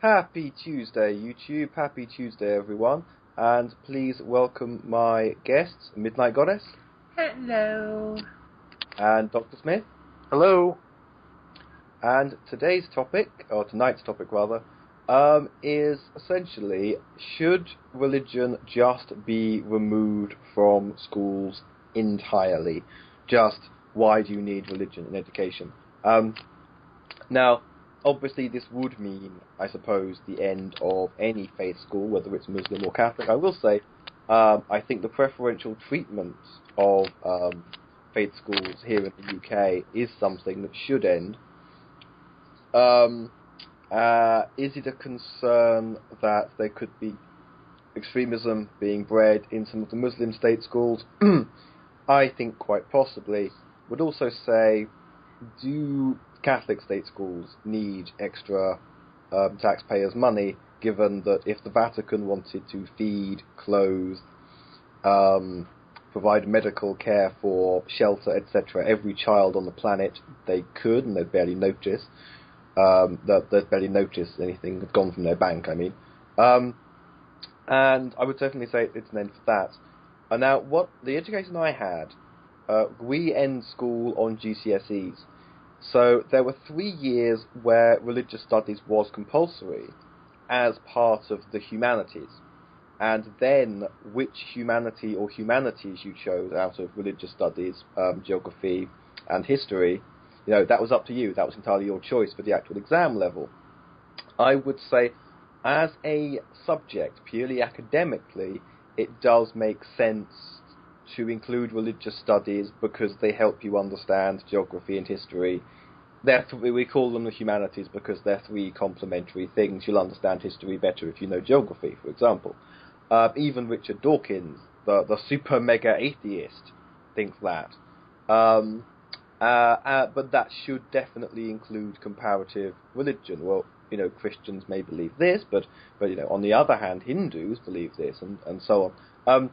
Happy Tuesday, YouTube. Happy Tuesday, everyone. And please welcome my guests, Midnight Goddess. Hello. And Dr. Smith. Hello. And tonight's topic, rather, is essentially, should religion just be removed from schools entirely? Just, why do you need religion in education? Now, obviously, this would mean, I suppose, the end of any faith school, whether it's Muslim or Catholic. I will say, I think the preferential treatment of faith schools here in the UK is something that should end. Is it a concern that there could be extremism being bred in some of the Muslim state schools? I think quite possibly. Would also say, do Catholic state schools need extra taxpayers' money, given that if the Vatican wanted to feed, clothe, provide medical care for, shelter, etc., every child on the planet, they could, and they'd barely notice. They'd barely notice anything had gone from their bank, I mean. And I would definitely say it's an end for that. And now, what the education I had, we end school on GCSEs. So there were 3 years where religious studies was compulsory as part of the humanities. And then which humanity or humanities you chose out of religious studies, geography and history, that was up to you. That was entirely your choice for the actual exam level. I would say as a subject, purely academically, it does make sense to include religious studies because they help you understand geography and history. We call them the humanities because they're 3 complementary things. You'll understand history better if you know geography, for example. Even Richard Dawkins, the super mega atheist, thinks that. But that should definitely include comparative religion. Well, Christians may believe this, but on the other hand, Hindus believe this, and so on.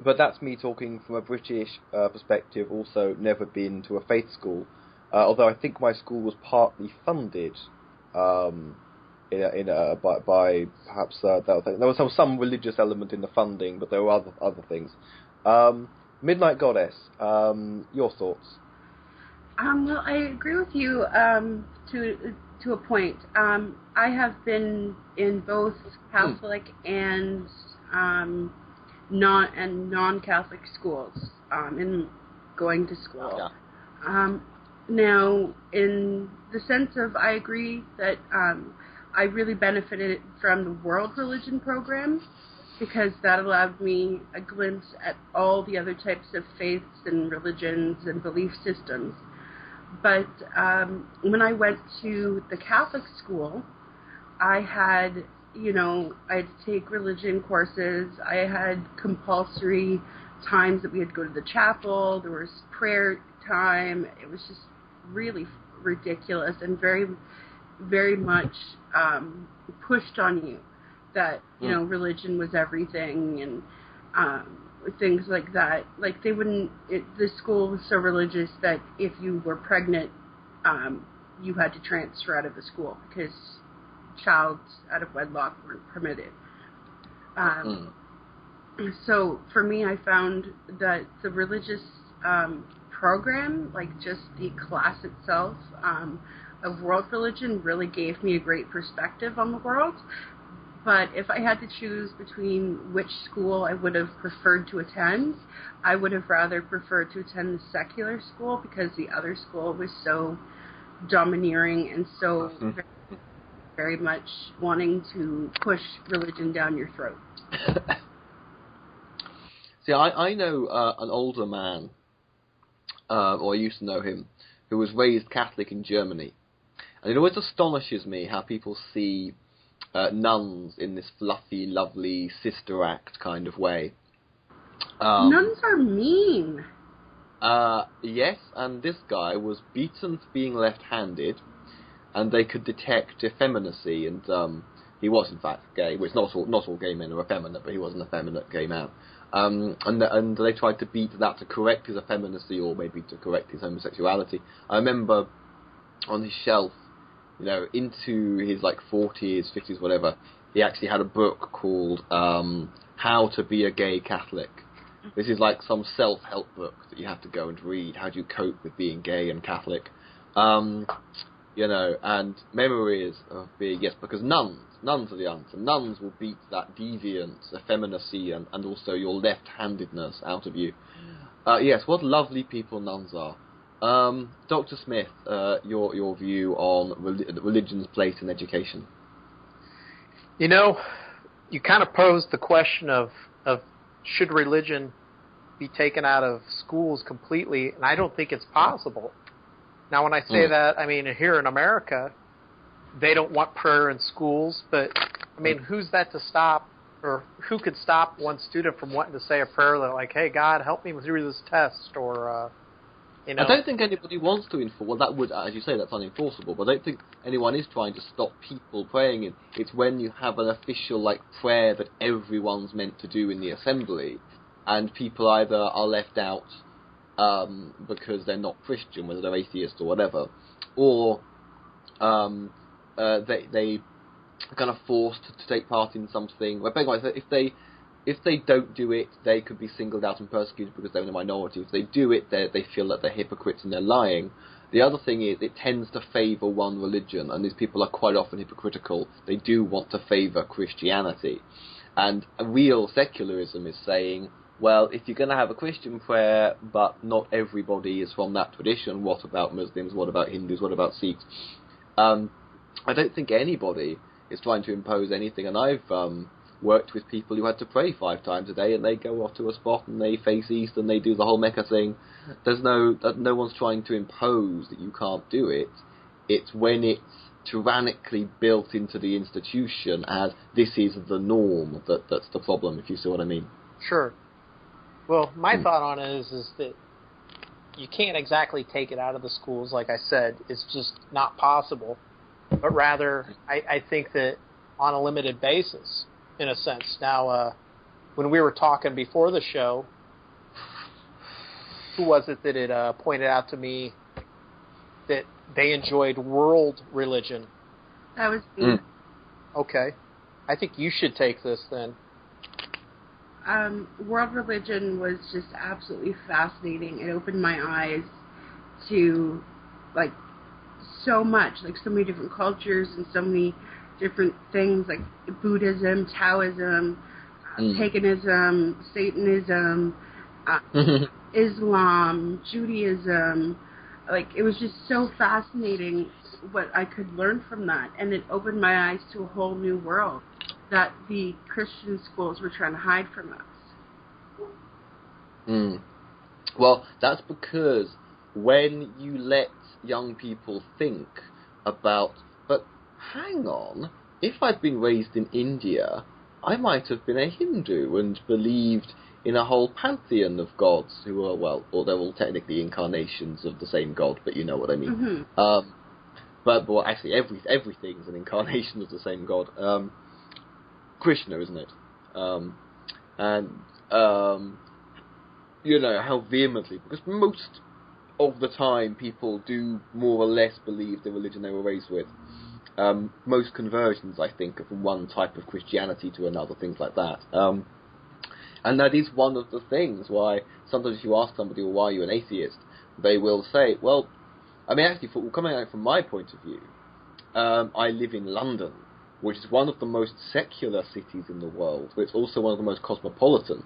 But that's me talking from a British perspective, also never been to a faith school, although I think my school was partly funded by perhaps there was some religious element in the funding, but there were other things. Midnight Goddess, your thoughts? Well, I agree with you to a point. I have been in both Catholic and non-Catholic schools in going to school. Yeah. Now, in the sense of, I agree that I really benefited from the World Religion program because that allowed me a glimpse at all the other types of faiths and religions and belief systems. But when I went to the Catholic school, I had to take religion courses. I had compulsory times that we had to go to the chapel. There was prayer time. It was just really ridiculous and very, very much pushed on you that, religion was everything and things like that. Like the school was so religious that if you were pregnant, you had to transfer out of the school because child out of wedlock weren't permitted. So for me, I found that the religious program, like just the class itself of world religion, really gave me a great perspective on the world. But if I had to choose between which school I would have preferred to attend, I would have rather preferred to attend the secular school because the other school was so domineering and so very, very much wanting to push religion down your throat. See, I know an older man, or I used to know him, who was raised Catholic in Germany. And it always astonishes me how people see nuns in this fluffy, lovely sister act kind of way. Nuns are mean. Yes, and this guy was beaten for being left-handed, and they could detect effeminacy, and he was in fact gay. Well, it's not all gay men are effeminate, but he was an effeminate gay man. And they tried to beat that to correct his effeminacy, or maybe to correct his homosexuality. I remember on his shelf, into his 40s, 50s, whatever, he actually had a book called How to Be a Gay Catholic. This is some self-help book that you have to go and read. How do you cope with being gay and Catholic? And memories of being, because nuns are the answer. Nuns will beat that deviance, effeminacy, and also your left-handedness out of you. Yes, what lovely people nuns are. Dr. Smith, your view on religion's place in education? You kind of posed the question of should religion be taken out of schools completely, and I don't think it's possible. Now, when I say that, I mean, here in America, they don't want prayer in schools, but, I mean, who's that to stop, or who could stop one student from wanting to say a prayer like, hey, God, help me through this test, or, I don't think anybody wants to enforce. Well, that would, as you say, that's unenforceable. But I don't think anyone is trying to stop people praying. It's when you have an official prayer that everyone's meant to do in the assembly, and people either are left out because they're not Christian, whether they're atheist or whatever, or they are kind of forced to take part in something. Well, if they don't do it, they could be singled out and persecuted because they're in a minority. If they do it, they feel that they're hypocrites and they're lying. The other thing is it tends to favour one religion, and these people are quite often hypocritical. They do want to favour Christianity. And a real secularism is saying, well, if you're going to have a Christian prayer, but not everybody is from that tradition, what about Muslims, what about Hindus, what about Sikhs? I don't think anybody is trying to impose anything, and I've worked with people who had to pray 5 times a day, and they go off to a spot and they face east and they do the whole Mecca thing. There's no one's trying to impose that you can't do it. It's when it's tyrannically built into the institution as this is the norm that's the problem, if you see what I mean. Sure. Well, my thought on it is that you can't exactly take it out of the schools, like I said. It's just not possible. But rather, I think that on a limited basis, in a sense. Now, when we were talking before the show, who was it that had pointed out to me that they enjoyed world religion? That was me. Okay. I think you should take this then. World religion was just absolutely fascinating. It opened my eyes to, so much, so many different cultures and so many different things, like Buddhism, Taoism, paganism, Satanism, Islam, Judaism. It was just so fascinating what I could learn from that, and it opened my eyes to a whole new world that the Christian schools were trying to hide from us. Well, that's because when you let young people think about, but hang on, if I'd been raised in India, I might have been a Hindu and believed in a whole pantheon of gods who are, or they're all technically incarnations of the same god, but you know what I mean. But actually, everything's an incarnation of the same god. Krishna, isn't it? How vehemently, because most of the time people do more or less believe the religion they were raised with. Most conversions, I think, are from one type of Christianity to another, things like that. And that is one of the things why sometimes if you ask somebody, well, why are you an atheist? They will say, well, I mean, actually, coming out from my point of view, I live in London, which is one of the most secular cities in the world, but it's also one of the most cosmopolitan.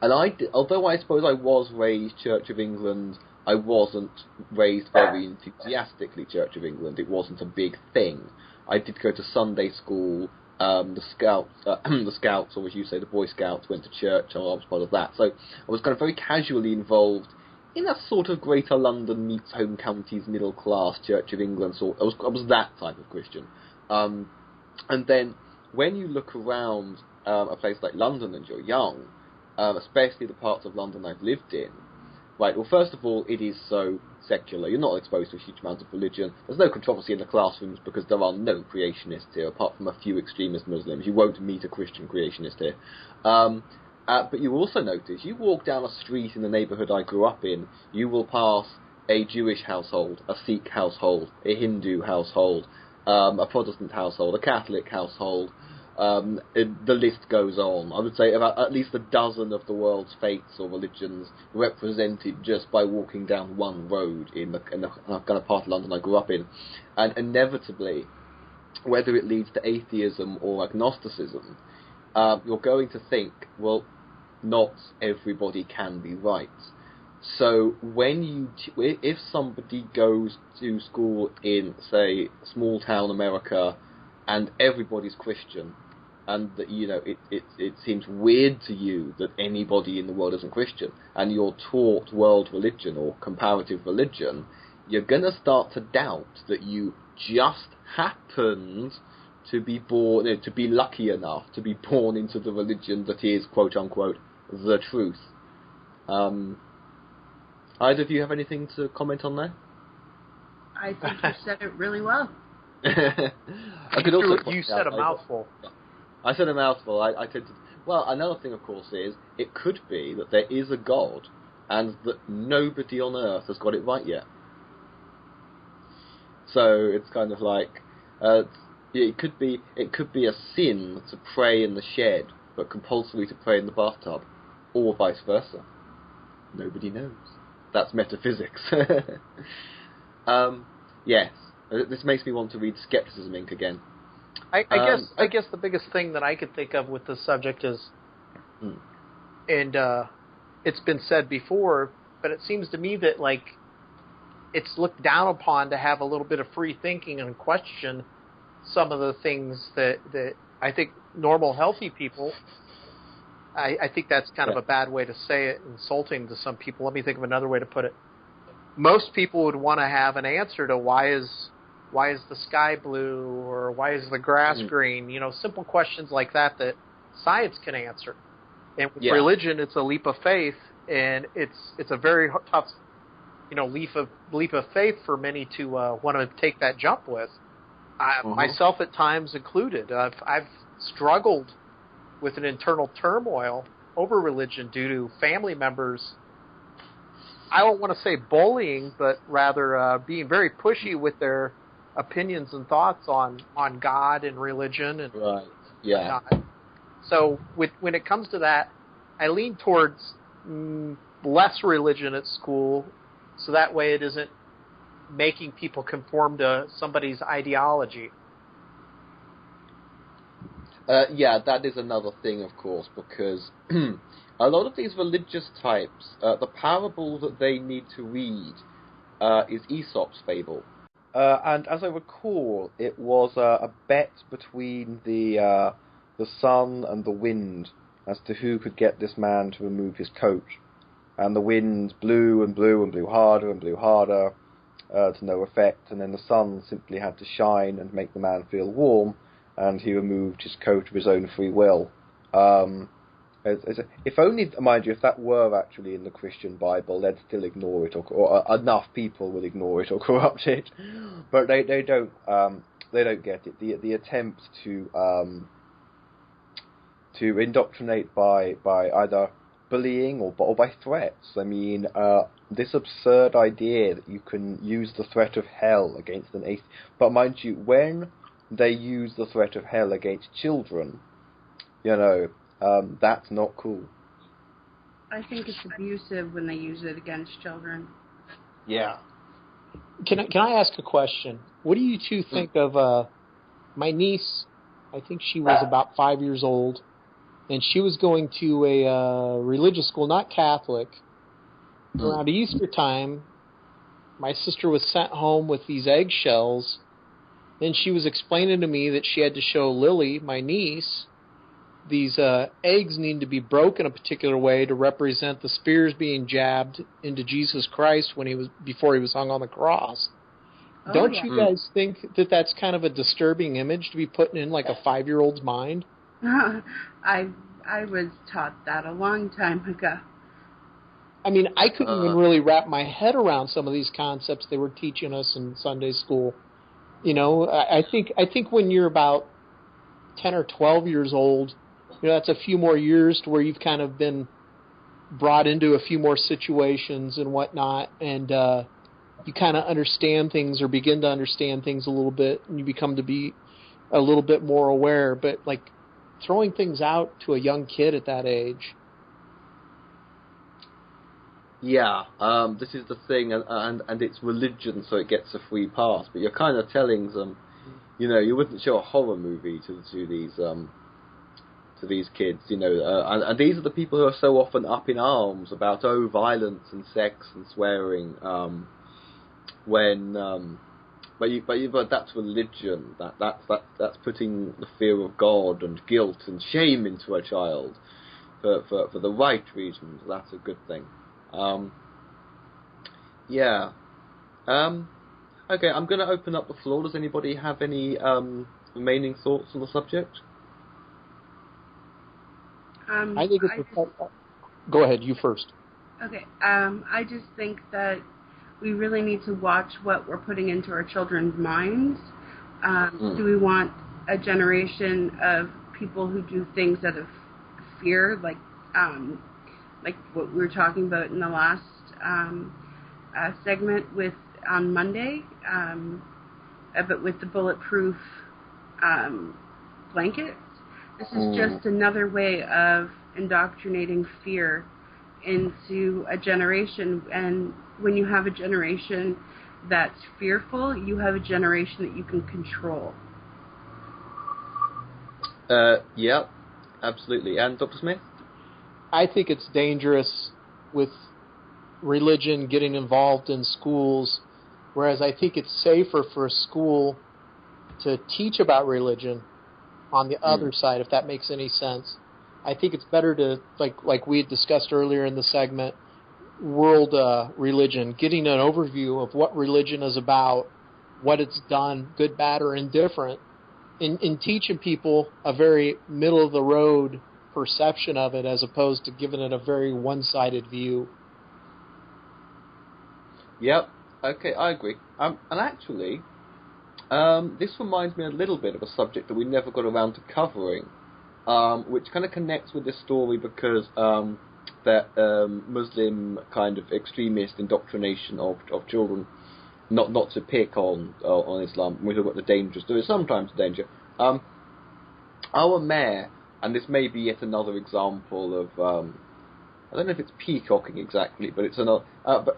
And although I suppose I was raised Church of England, I wasn't raised very enthusiastically Church of England. It wasn't a big thing. I did go to Sunday school. The Scouts, or as you say, the Boy Scouts, went to church. I was part of that. So I was kind of very casually involved in a sort of Greater London meets Home Counties middle class Church of England sort. I was that type of Christian. And then when you look around a place like London and you're young, especially the parts of London I've lived in, right, well, first of all, it is so secular. You're not exposed to a huge amount of religion. There's no controversy in the classrooms because there are no creationists here, apart from a few extremist Muslims. You won't meet a Christian creationist here. But you also notice, you walk down a street in the neighbourhood I grew up in, you will pass a Jewish household, a Sikh household, a Hindu household, a Protestant household, a Catholic household. The list goes on. I would say about at least a dozen of the world's faiths or religions represented just by walking down one road in the kind of part of London I grew up in. And inevitably, whether it leads to atheism or agnosticism, you're going to think, well, not everybody can be right. So if somebody goes to school in, say, small town America, and everybody's Christian, and that it seems weird to you that anybody in the world isn't Christian, and you're taught world religion or comparative religion, you're going to start to doubt that you just happened to be born, to be lucky enough to be born into the religion that is, quote unquote, the truth. Either of you have anything to comment on that? I think you said it really well. I could also you said a mouthful. I said a mouthful. I tend to. Well, another thing, of course, is it could be that there is a God, and that nobody on Earth has got it right yet. So it's kind of like it could be a sin to pray in the shed, but compulsory to pray in the bathtub, or vice versa. Nobody knows. That's metaphysics. Yes, this makes me want to read Skepticism Inc. again. I guess the biggest thing that I could think of with this subject is, and it's been said before, but it seems to me that like it's looked down upon to have a little bit of free thinking and question some of the things that I think normal, healthy people. I think that's kind of a bad way to say it, insulting to some people. Let me think of another way to put it. Most people would want to have an answer to why is the sky blue, or why is the grass green? Simple questions like that science can answer. And with religion, it's a leap of faith, and it's a very tough, leap of faith for many to want to take that jump with. Myself at times included. I've struggled with an internal turmoil over religion due to family members. I don't want to say bullying, but rather being very pushy with their opinions and thoughts on God and religion and whatnot. So when it comes to that, I lean towards less religion at school, so that way it isn't making people conform to somebody's ideology. That is another thing, of course, because a lot of these religious types, the parable that they need to read is Aesop's fable. And as I recall, it was a bet between the sun and the wind as to who could get this man to remove his coat. And the wind blew and blew and blew harder and blew harder to no effect, and then the sun simply had to shine and make the man feel warm, and he removed his coat of his own free will. If only, mind you, if that were actually in the Christian Bible, they'd still ignore it, or enough people would ignore it or corrupt it. But they don't get it. The attempt to indoctrinate by either bullying or by threats. I mean, this absurd idea that you can use the threat of hell against an atheist. But mind you, when they use the threat of hell against children, that's not cool. I think it's abusive when they use it against children. Yeah. Can I ask a question? What do you two think of my niece? I think she was about 5 years old, and she was going to a religious school, not Catholic. Around Easter time, my sister was sent home with these eggshells. Then she was explaining to me that she had to show Lily, my niece, these eggs need to be broken a particular way to represent the spears being jabbed into Jesus Christ before he was hung on the cross. Don't you guys think that that's kind of a disturbing image to be putting in like a 5-year-old's mind? I was taught that a long time ago. I mean, I couldn't even really wrap my head around some of these concepts they were teaching us in Sunday school. I think when you're about 10 or 12 years old, that's a few more years to where you've kind of been brought into a few more situations and whatnot. And you kind of understand things or begin to understand things a little bit, and you become to be a little bit more aware. But like throwing things out to a young kid at that age. Yeah, this is the thing, and it's religion, so it gets a free pass. But you're kind of telling them, you know, you wouldn't show a horror movie to these kids, you know, and these are the people who are so often up in arms about violence and sex and swearing. But that's religion. That's putting the fear of God and guilt and shame into a child for the right reasons. That's a good thing. Okay, I'm going to open up the floor. Does anybody have any remaining thoughts on the subject? I think go ahead, you first. Okay, I just think that we really need to watch what we're putting into our children's minds. Do we want a generation of people who do things out of fear, like what we were talking about in the last segment on Monday, but with the bulletproof blankets? This is just another way of indoctrinating fear into a generation. And when you have a generation that's fearful, you have a generation that you can control. Yeah, absolutely. And Dr. Smith? I think it's dangerous with religion getting involved in schools, whereas I think it's safer for a school to teach about religion on the other side, if that makes any sense. I think it's better to, like we had discussed earlier in the segment, world religion, getting an overview of what religion is about, what it's done, good, bad, or indifferent, in teaching people a very middle-of-the-road perception of it as opposed to giving it a very one-sided view. Yep. Okay, I agree. And actually, this reminds me a little bit of a subject that we never got around to covering, which kind of connects with this story because that Muslim kind of extremist indoctrination of children, not to pick on Islam. We talk about the dangers. There is sometimes danger. Our mayor, and this may be yet another example of, I don't know if it's peacocking exactly, but it's another. But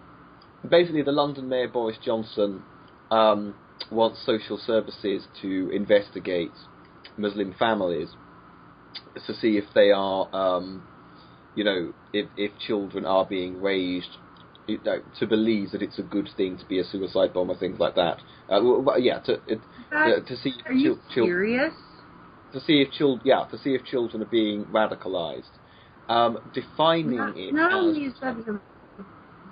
basically, the London Mayor Boris Johnson wants social services to investigate Muslim families to see if they are, if children are being raised, to believe that it's a good thing to be a suicide bomber, things like that. To see. Are you serious? To see if children are being radicalized, defining it. Not as, only is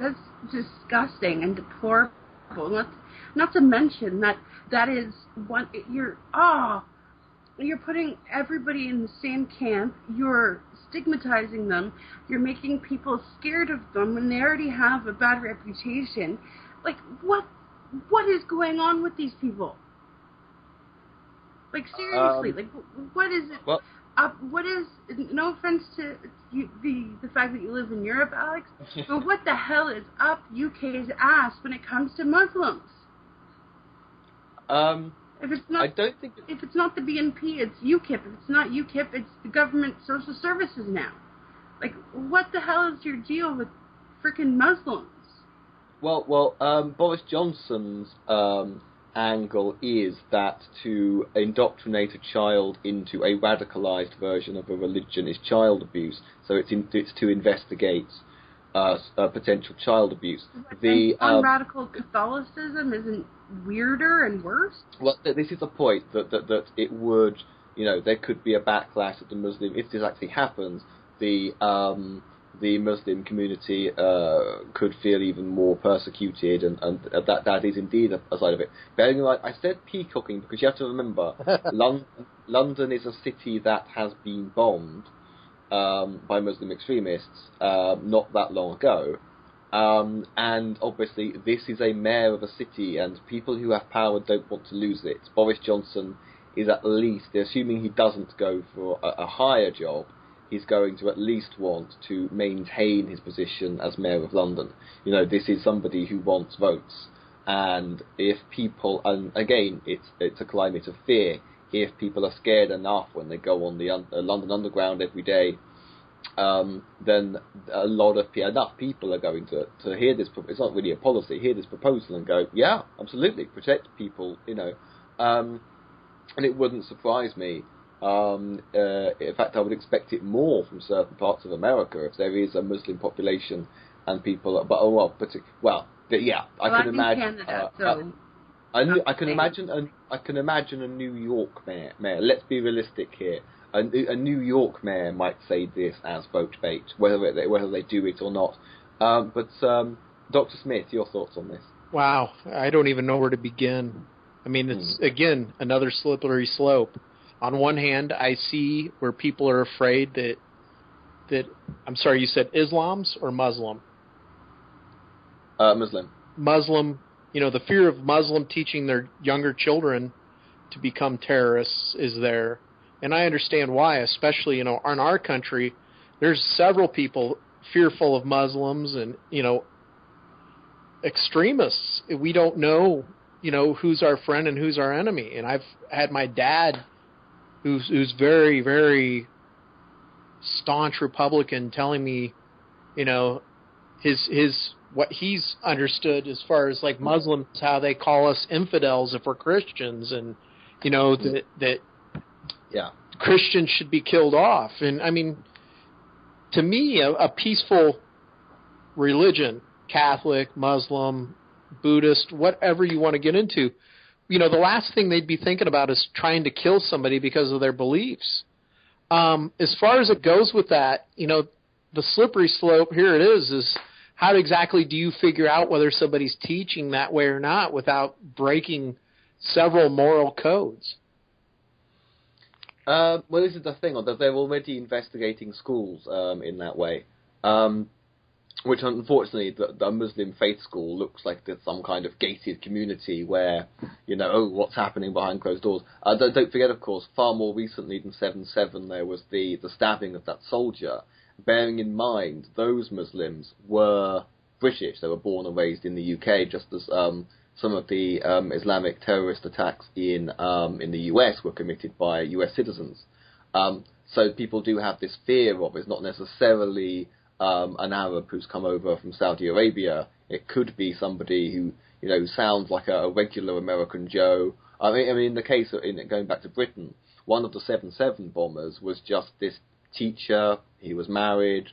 that's disgusting and deplorable. Not to mention that is one. You're putting everybody in the same camp. You're stigmatizing them. You're making people scared of them when they already have a bad reputation. Like, what is going on with these people? Like, seriously, what is it? Well, What is? No offense to you, the fact that you live in Europe, Alex, but what the hell is up UK's ass when it comes to Muslims? If it's not, I don't think. If it's not the BNP, it's UKIP. If it's not UKIP, it's the government social services now. Like, what the hell is your deal with freaking Muslims? Well, Boris Johnson's angle is that to indoctrinate a child into a radicalized version of a religion is child abuse. So it's to investigate potential child abuse. The radical Catholicism isn't weirder and worse? Well, this is the point that it would, there could be a backlash at the Muslim. If this actually happens, the Muslim community could feel even more persecuted, and that is indeed a side of it. Bearing in mind, I said peacocking because you have to remember, London is a city that has been bombed by Muslim extremists not that long ago. And obviously this is a mayor of a city, and people who have power don't want to lose it. Boris Johnson is at least, assuming he doesn't go for a higher job, he's going to at least want to maintain his position as mayor of London. This is somebody who wants votes. And if people, and again, it's a climate of fear. If people are scared enough when they go on the London Underground every day, then enough people are going to hear this. It's not really a policy. Hear this proposal and go, yeah, absolutely, protect people. And it wouldn't surprise me. In fact, I would expect it more from certain parts of America if there is a Muslim population and people. I can imagine. Canada, so I can imagine a New York mayor. Let's be realistic here. A New York mayor might say this as vote bait, whether they do it or not. But Dr. Smith, your thoughts on this? Wow, I don't even know where to begin. I mean, it's again another slippery slope. On one hand, I see where people are afraid that I'm sorry, you said Islams or Muslim? Muslim. Muslim, the fear of Muslim teaching their younger children to become terrorists is there. And I understand why, especially, in our country, there's several people fearful of Muslims and, extremists. We don't know, who's our friend and who's our enemy. And I've had my dad, who's very, very staunch Republican, telling me, his what he's understood as far as like Muslims, how they call us infidels if we're Christians, and that Christians should be killed off. And I mean, to me, a peaceful religion, Catholic, Muslim, Buddhist, whatever you want to get into, the last thing they'd be thinking about is trying to kill somebody because of their beliefs. As far as it goes with that, the slippery slope, here it is how exactly do you figure out whether somebody's teaching that way or not without breaking several moral codes? Well, this is the thing. They're already investigating schools in that way, which unfortunately the Muslim faith school looks like there's some kind of gated community where, what's happening behind closed doors. Don't forget, of course, far more recently than 7/7, there was the stabbing of that soldier. Bearing in mind, those Muslims were British. They were born and raised in the UK, just as some of the Islamic terrorist attacks in the US were committed by US citizens. So people do have this fear of it's not necessarily an Arab who's come over from Saudi Arabia. It could be somebody who sounds like a regular American Joe. I mean, in the case of going back to Britain, one of the 7/7 bombers was just this teacher. He was married.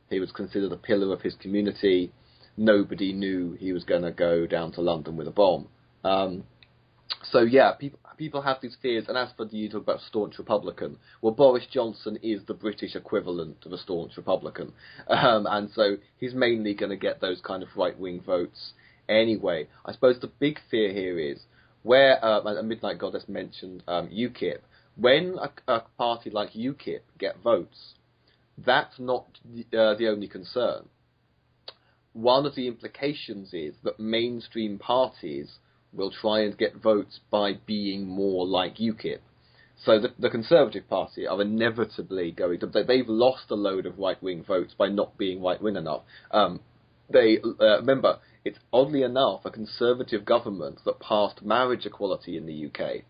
He was considered a pillar of his community. Nobody knew he was going to go down to London with a bomb. So yeah, people have these fears. And as for you talk about staunch Republican, well, Boris Johnson is the British equivalent of a staunch Republican, and so he's mainly going to get those kind of right-wing votes anyway. I suppose the big fear here is where a Midnight Goddess mentioned UKIP. When a party like UKIP get votes, that's not the only concern. One of the implications is that mainstream parties will try and get votes by being more like UKIP. So the Conservative Party are inevitably going to... They've lost a load of right-wing votes by not being right-wing enough. Remember, it's oddly enough a Conservative government that passed marriage equality in the UK.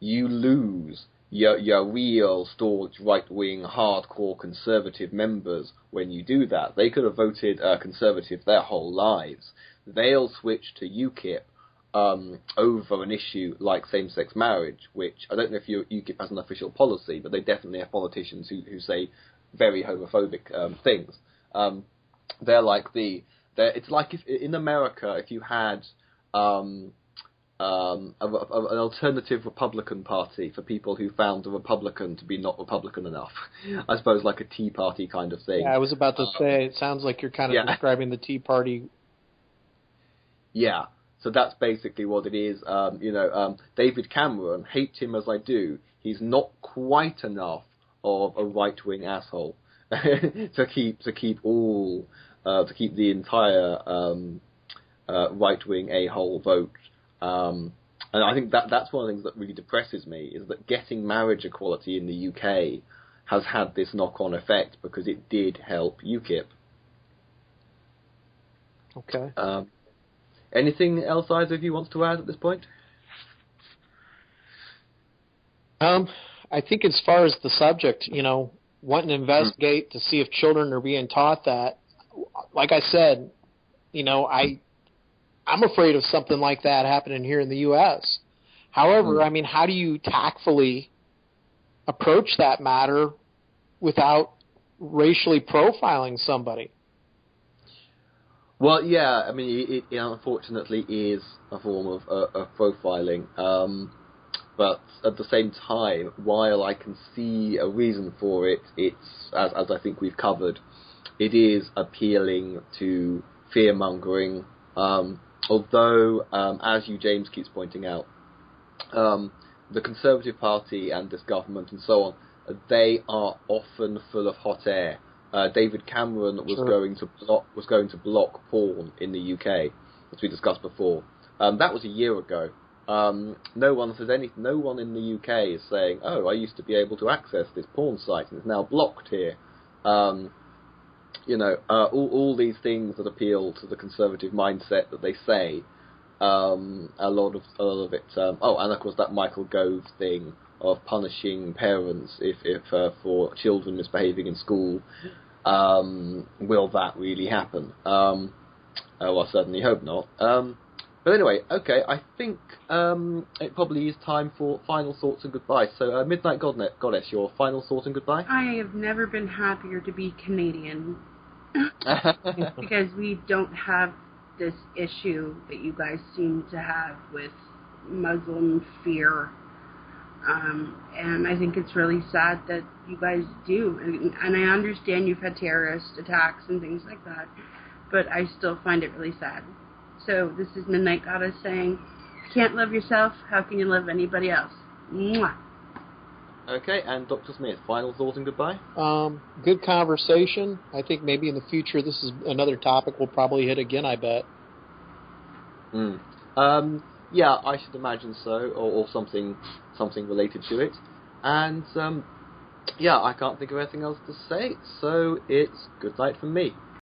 You lose your real staunch right-wing hardcore Conservative members when you do that. They could have voted Conservative their whole lives. They'll switch to UKIP over an issue like same-sex marriage, which I don't know if UKIP has an official policy, but they definitely have politicians who say very homophobic things. They're like it's like if in America, if you had an alternative Republican Party for people who found the Republican to be not Republican enough. I suppose like a Tea Party kind of thing. Yeah, I was about to say, it sounds like you're kind of describing the Tea Party. Yeah, so that's basically what it is. David Cameron, hate him as I do, he's not quite enough of a right-wing asshole to keep the entire right-wing a-hole vote. And I think that's one of the things that really depresses me, is that getting marriage equality in the UK has had this knock-on effect because it did help UKIP. Okay. Anything else either of you wants to add at this point? I think as far as the subject, wanting to investigate to see if children are being taught that, like I said, I'm afraid of something like that happening here in the U.S. However, I mean, how do you tactfully approach that matter without racially profiling somebody? Well, yeah, I mean, it unfortunately is a form of profiling. But at the same time, while I can see a reason for it, it's, as I think we've covered, it is appealing to fear-mongering. Although, as you, James, keeps pointing out, the Conservative Party and this government and so on, they are often full of hot air. David Cameron was going to block porn in the UK, as we discussed before. That was a year ago. No one says anything. No one in the UK is saying, "Oh, I used to be able to access this porn site and it's now blocked here." All these things that appeal to the conservative mindset that they say. A lot of it. And of course that Michael Gove thing of punishing parents if for children misbehaving in school. Will that really happen? Well, I certainly hope not. But anyway, okay, I think it probably is time for final thoughts and goodbye. So, Midnight Goddess, your final thought and goodbye? I have never been happier to be Canadian. Because we don't have this issue that you guys seem to have with Muslim fear. And I think it's really sad that you guys do. And I understand you've had terrorist attacks and things like that, but I still find it really sad. So this is Midnight Goddess saying, if you can't love yourself, how can you love anybody else? Mwah. Okay, and Dr. Smith, final thought and goodbye? Good conversation. I think maybe in the future this is another topic we'll probably hit again, I bet. Yeah, I should imagine so, or something related to it. And, I can't think of anything else to say, so it's good night from me.